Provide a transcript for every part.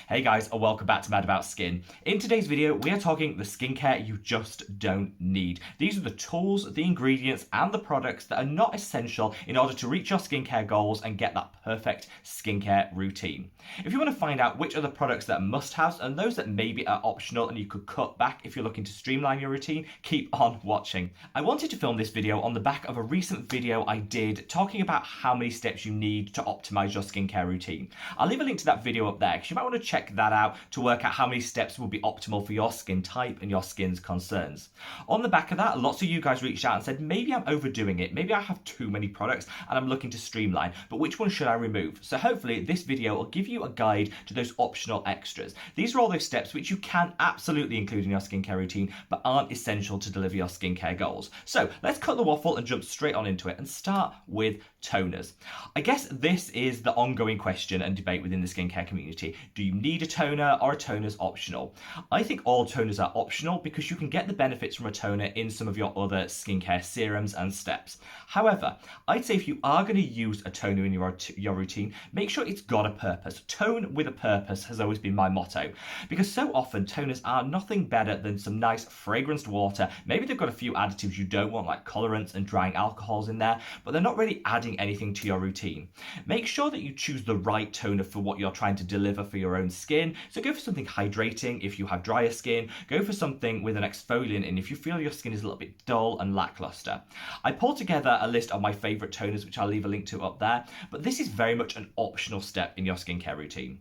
Hey guys, and welcome back to Mad About Skin. In today's video, we are talking the skincare you just don't need. These are the tools, the ingredients, and the products that are not essential in order to reach your skincare goals and get that perfect skincare routine. If you want to find out which are the products that are must-haves and those that maybe are optional and you could cut back if you're looking to streamline your routine, keep on watching. I wanted to film this video on the back of a recent video I did talking about how many steps you need to optimize your skincare routine. I'll leave a link to that video up there because you might want to check that out to work out how many steps will be optimal for your skin type and your skin's concerns. On the back of that, lots of you guys reached out and said, maybe I'm overdoing it, maybe I have too many products and I'm looking to streamline, but which one should I remove? So hopefully this video will give you a guide to those optional extras. These are all those steps which you can absolutely include in your skincare routine, but aren't essential to deliver your skincare goals. So let's cut the waffle and jump straight on into it and start with toners. I guess this is the ongoing question and debate within the skincare community. Do you need a toner or are toners optional? I think all toners are optional because you can get the benefits from a toner in some of your other skincare serums and steps. However, I'd say if you are going to use a toner in your routine, make sure it's got a purpose. Tone with a purpose has always been my motto, because so often toners are nothing better than some nice fragranced water. Maybe they've got a few additives you don't want, like colorants and drying alcohols in there, but they're not really adding anything to your routine. Make sure that you choose the right toner for what you're trying to deliver for your own skin. So go for something hydrating if you have drier skin. Go for something with an exfoliant in if you feel your skin is a little bit dull and lackluster. I pulled together a list of my favorite toners, which I'll leave a link to up there, but this is very much an optional step in your skincare routine.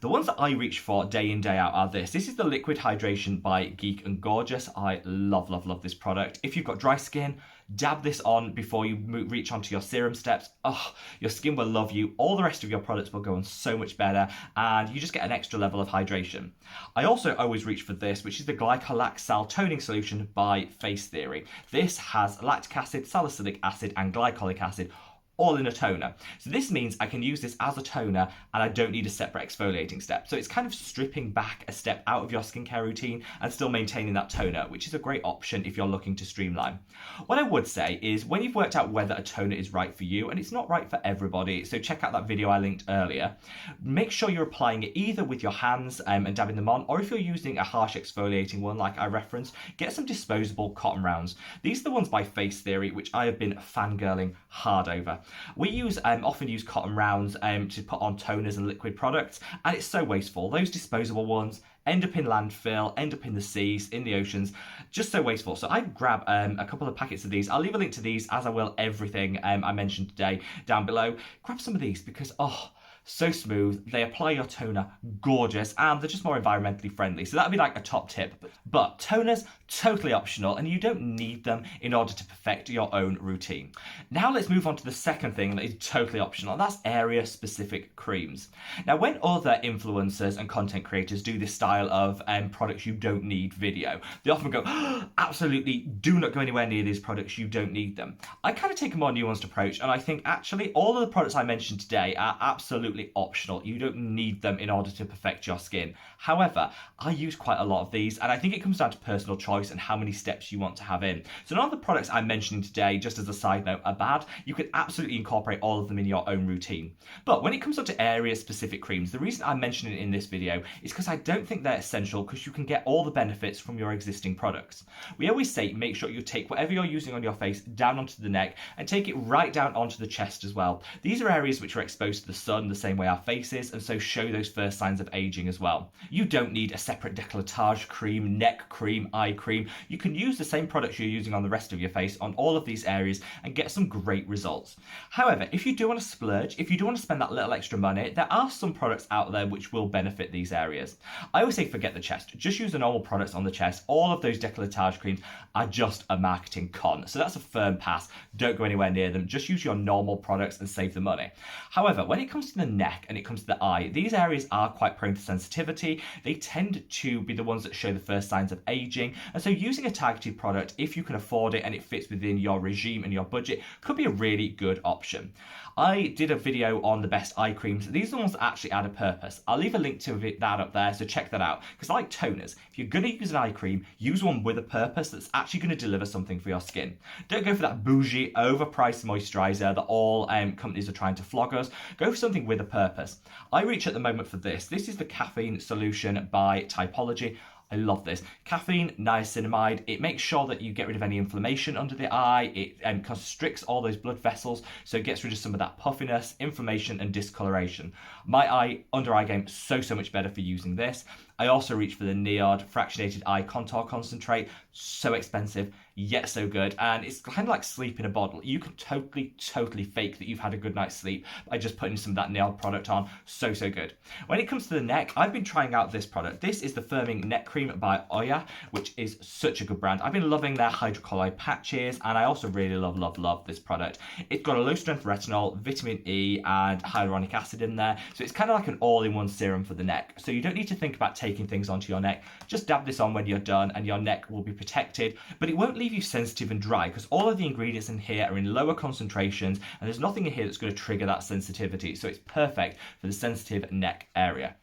The ones that I reach for day in, day out are this. This is the Liquid Hydration by Geek & Gorgeous. I love, love, love this product. If you've got dry skin, dab this on before you reach onto your serum steps. Oh, your skin will love you. All the rest of your products will go on so much better, and you just get an extra level of hydration. I also always reach for this, which is the Glycolac Sal Toning Solution by Face Theory. This has lactic acid, salicylic acid, and glycolic acid all in a toner. So this means I can use this as a toner and I don't need a separate exfoliating step. So it's kind of stripping back a step out of your skincare routine and still maintaining that toner, which is a great option if you're looking to streamline. What I would say is when you've worked out whether a toner is right for you, and it's not right for everybody, so check out that video I linked earlier, make sure you're applying it either with your hands and dabbing them on, or if you're using a harsh exfoliating one like I referenced, get some disposable cotton rounds. These are the ones by Face Theory, which I have been fangirling hard over. We often use cotton rounds to put on toners and liquid products, and it's so wasteful. Those disposable ones end up in landfill, end up in the seas, in the oceans, just so wasteful. So I grab a couple of packets of these. I'll leave a link to these, as I will everything I mentioned today, down below. Grab some of these because, oh, so smooth, they apply your toner gorgeous, and they're just more environmentally friendly. So that'd be like a top tip. But toners, totally optional, and you don't need them in order to perfect your own routine. Now let's move on to the second thing that is totally optional, and that's area-specific creams. Now when other influencers and content creators do this style of products you don't need video, they often go, oh, absolutely, do not go anywhere near these products, you don't need them. I kind of take a more nuanced approach, and I think actually all of the products I mentioned today are absolutely optional. You don't need them in order to perfect your skin. However, I use quite a lot of these, and I think it comes down to personal choice and how many steps you want to have in. So none of the products I'm mentioning today, just as a side note, are bad. You can absolutely incorporate all of them in your own routine. But when it comes up to area-specific creams, the reason I'm mentioning it in this video is because I don't think they're essential, because you can get all the benefits from your existing products. We always say make sure you take whatever you're using on your face down onto the neck and take it right down onto the chest as well. These are areas which are exposed to the sun the same way our face is, and so show those first signs of aging as well. You don't need a separate décolletage cream, neck cream, eye cream. You can use the same products you're using on the rest of your face on all of these areas and get some great results. However, if you do want to splurge, if you do want to spend that little extra money, there are some products out there which will benefit these areas. I always say forget the chest, just use the normal products on the chest. All of those décolletage creams are just a marketing con, so that's a firm pass. Don't go anywhere near them, just use your normal products and save the money. However, when it comes to the neck and it comes to the eye, these areas are quite prone to sensitivity. They tend to be the ones that show the first signs of aging, and so using a targeted product, if you can afford it and it fits within your regime and your budget, could be a really good option. I did a video on the best eye creams. These are the ones that actually add a purpose. I'll leave a link to that up there, so check that out. Because like toners, if you're going to use an eye cream, use one with a purpose that's actually going to deliver something for your skin. Don't go for that bougie, overpriced moisturizer that all companies are trying to flog us. Go for something with a purpose. I reach at the moment for this. This is the Caffeine Solution by Typology. I love this. Caffeine, niacinamide, it makes sure that you get rid of any inflammation under the eye. It constricts all those blood vessels, so it gets rid of some of that puffiness, inflammation, and discoloration. My under eye game, so much better for using this. I also reach for the NIOD Fractionated Eye Contour Concentrate. So expensive, yet so good. And it's kind of like sleep in a bottle. You can totally fake that you've had a good night's sleep by just putting some of that NIOD product on. So good. When it comes to the neck, I've been trying out this product. This is the Firming Neck Cream by Oya, which is such a good brand. I've been loving their hydrocolloid patches, and I also really love this product. It's got a low strength retinol, vitamin E, and hyaluronic acid in there. So it's kind of like an all-in-one serum for the neck. So you don't need to think about taking things onto your neck. Just dab this on when you're done and your neck will be protected, but it won't leave you sensitive and dry because all of the ingredients in here are in lower concentrations and there's nothing in here that's going to trigger that sensitivity. So it's perfect for the sensitive neck area.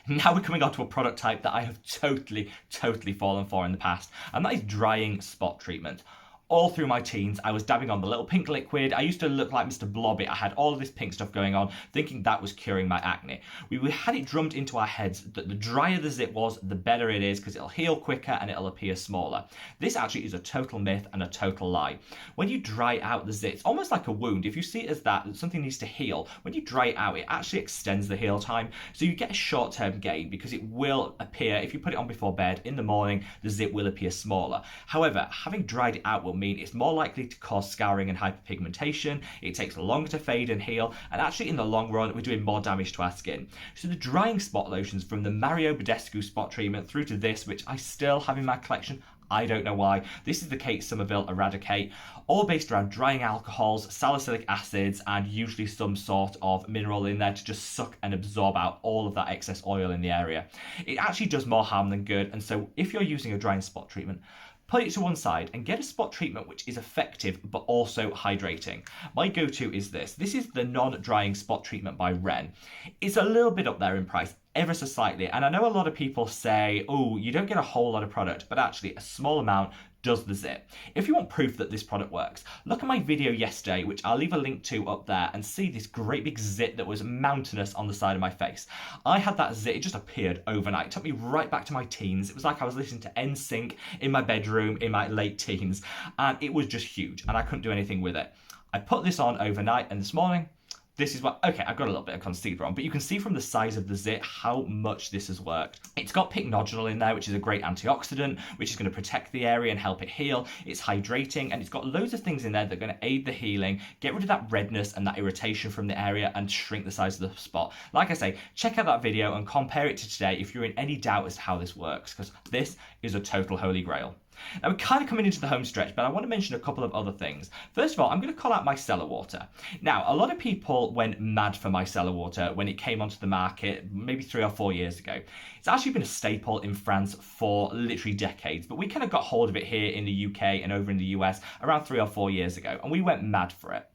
Now we're coming on to a product type that I have totally fallen for in the past, and that is drying spot treatment. All through my teens, I was dabbing on the little pink liquid. I used to look like Mr. Blobbit. I had all of this pink stuff going on, thinking that was curing my acne. We had it drummed into our heads that the drier the zit was, the better it is, because it'll heal quicker and it'll appear smaller. This actually is a total myth and a total lie. When you dry out the zit, it's almost like a wound. If you see it as that something needs to heal, when you dry it out, it actually extends the heal time. So you get a short-term gain because it will appear, if you put it on before bed, in the morning, the zit will appear smaller. However, having dried it out will mean it's more likely to cause scouring and hyperpigmentation. It takes longer to fade and heal, and actually in the long run we're doing more damage to our skin. So the drying spot lotions, from the Mario Badescu spot treatment through to this, which I still have in my collection, I don't know why. This is the Kate Somerville Eradicate, all based around drying alcohols, salicylic acids, and usually some sort of mineral in there to just suck and absorb out all of that excess oil in the area. It actually does more harm than good, and so if you're using a drying spot treatment, put it to one side and get a spot treatment which is effective but also hydrating. My go-to is this. This is the non-drying spot treatment by Ren. It's a little bit up there in price, ever so slightly, and I know a lot of people say, oh, you don't get a whole lot of product, but actually a small amount does the zit. If you want proof that this product works, look at my video yesterday, which I'll leave a link to up there, and see this great big zit that was mountainous on the side of my face. I had that zit, it just appeared overnight. It took me right back to my teens. It was like I was listening to NSYNC in my bedroom in my late teens, and it was just huge, and I couldn't do anything with it. I put this on overnight, and this morning, this is what, okay, I've got a little bit of concealer on, but you can see from the size of the zit how much this has worked. It's got pink nodule in there, which is a great antioxidant, which is going to protect the area and help it heal. It's hydrating, and it's got loads of things in there that are going to aid the healing, get rid of that redness and that irritation from the area, and shrink the size of the spot. Like I say, check out that video and compare it to today if you're in any doubt as to how this works, because this is a total holy grail. Now we're kind of coming into the home stretch, but I want to mention a couple of other things. First of all, I'm going to call out Micellar Water. Now, a lot of people went mad for Micellar Water when it came onto the market maybe 3 or 4 years ago. It's actually been a staple in France for literally decades, but we kind of got hold of it here in the UK and over in the US around 3 or 4 years ago, and we went mad for it.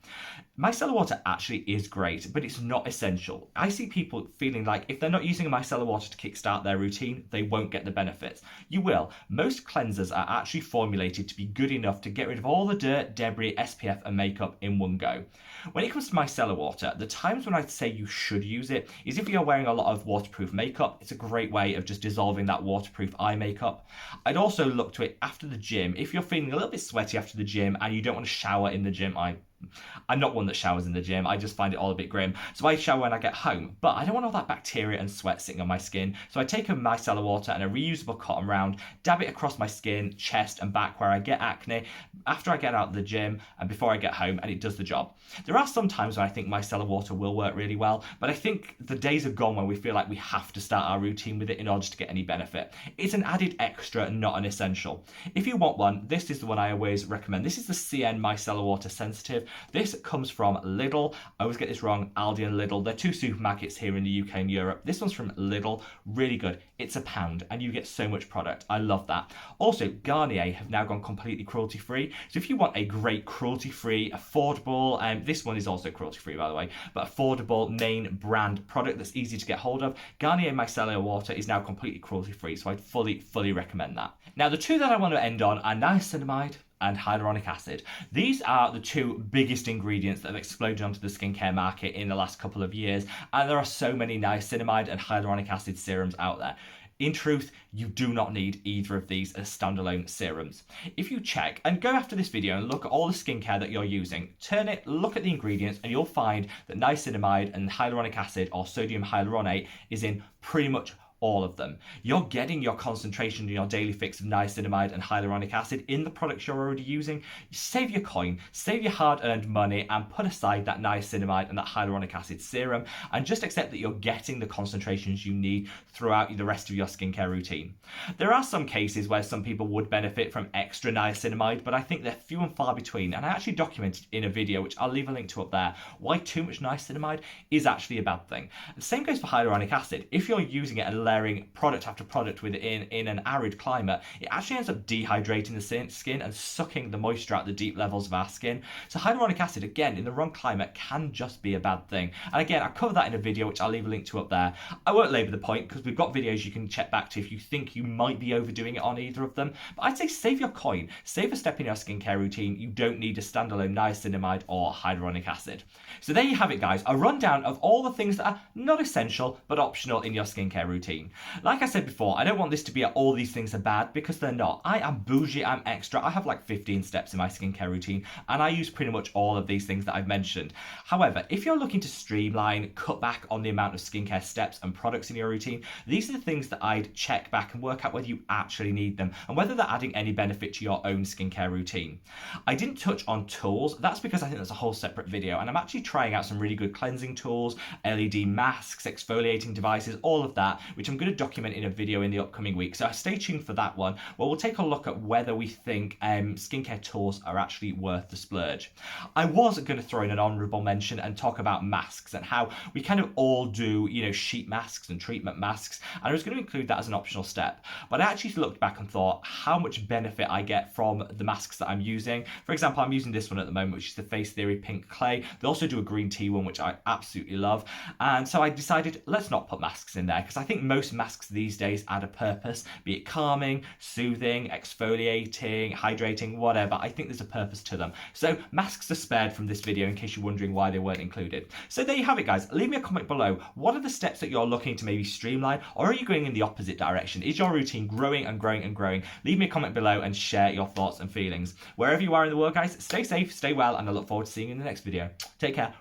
Micellar Water actually is great, but it's not essential. I see people feeling like if they're not using a Micellar Water to kickstart their routine, they won't get the benefits. You will. Most cleansers are actually formulated to be good enough to get rid of all the dirt, debris, SPF and makeup in one go. When it comes to Micellar Water, the times when I'd say you should use it is if you're wearing a lot of waterproof makeup. It's a great way of just dissolving that waterproof eye makeup. I'd also look to it after the gym. If you're feeling a little bit sweaty after the gym and you don't want to shower in the gym, I'm not one that showers in the gym. I just find it all a bit grim. So I shower when I get home, but I don't want all that bacteria and sweat sitting on my skin. So I take a micellar water and a reusable cotton round, dab it across my skin, chest and back where I get acne after I get out of the gym and before I get home, and it does the job. There are some times when I think micellar water will work really well, but I think the days are gone when we feel like we have to start our routine with it in order to get any benefit. It's an added extra, not an essential. If you want one, this is the one I always recommend. This is the CN Micellar Water Sensitive. This comes from Lidl. I always get this wrong, Aldi and Lidl. They're two supermarkets here in the UK and Europe. This one's from Lidl, really good. It's £1 and you get so much product. I love that. Also, Garnier have now gone completely cruelty-free. So if you want a great cruelty-free, affordable, this one is also cruelty-free by the way, but affordable main brand product that's easy to get hold of, Garnier Micellar Water is now completely cruelty-free. So I'd fully recommend that. Now the two that I want to end on are niacinamide and hyaluronic acid. These are the two biggest ingredients that have exploded onto the skincare market in the last couple of years, and there are so many niacinamide and hyaluronic acid serums out there. In truth, you do not need either of these as standalone serums. If you check and go after this video and look at all the skincare that you're using, turn it, look at the ingredients, and you'll find that niacinamide and hyaluronic acid or sodium hyaluronate is in pretty much all of them. You're getting your concentration in your daily fix of niacinamide and hyaluronic acid in the products you're already using. Save your coin, save your hard-earned money, and put aside that niacinamide and that hyaluronic acid serum, and just accept that you're getting the concentrations you need throughout the rest of your skincare routine. There are some cases where some people would benefit from extra niacinamide, but I think they're few and far between, and I actually documented in a video, which I'll leave a link to up there, why too much niacinamide is actually a bad thing. The same goes for hyaluronic acid. If you're using it and layering product after product with it in an arid climate, it actually ends up dehydrating the skin and sucking the moisture out the deep levels of our skin. So hyaluronic acid, again, in the wrong climate can just be a bad thing. And again, I cover that in a video, which I'll leave a link to up there. I won't labour the point because we've got videos you can check back to if you think you might be overdoing it on either of them. But I'd say save your coin, save a step in your skincare routine. You don't need a standalone niacinamide or hyaluronic acid. So there you have it, guys, a rundown of all the things that are not essential but optional in your skincare routine. Like I said before, I don't want this to be all these things are bad, because they're not. I am bougie, I'm extra. I have like 15 steps in my skincare routine, and I use pretty much all of these things that I've mentioned. However, if you're looking to streamline, cut back on the amount of skincare steps and products in your routine, these are the things that I'd check back and work out whether you actually need them and whether they're adding any benefit to your own skincare routine. I didn't touch on tools. That's because I think that's a whole separate video, and I'm actually trying out some really good cleansing tools, LED masks, exfoliating devices, all of that, which I'm going to document in a video in the upcoming week. So stay tuned for that one, where we'll take a look at whether we think skincare tools are actually worth the splurge. I was going to throw in an honourable mention and talk about masks and how we kind of all do, you know, sheet masks and treatment masks, and I was going to include that as an optional step. But I actually looked back and thought how much benefit I get from the masks that I'm using. For example, I'm using this one at the moment, which is the Face Theory Pink Clay. They also do a green tea one, which I absolutely love. And so I decided, let's not put masks in there, because I think most masks these days add a purpose, be it calming, soothing, exfoliating, hydrating, whatever. I think there's a purpose to them. So masks are spared from this video in case you're wondering why they weren't included. So there you have it, guys. Leave me a comment below. What are the steps that you're looking to maybe streamline, or are you going in the opposite direction? Is your routine growing and growing and growing? Leave me a comment below and share your thoughts and feelings. Wherever you are in the world, guys, stay safe, stay well, and I look forward to seeing you in the next video. Take care.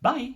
Bye.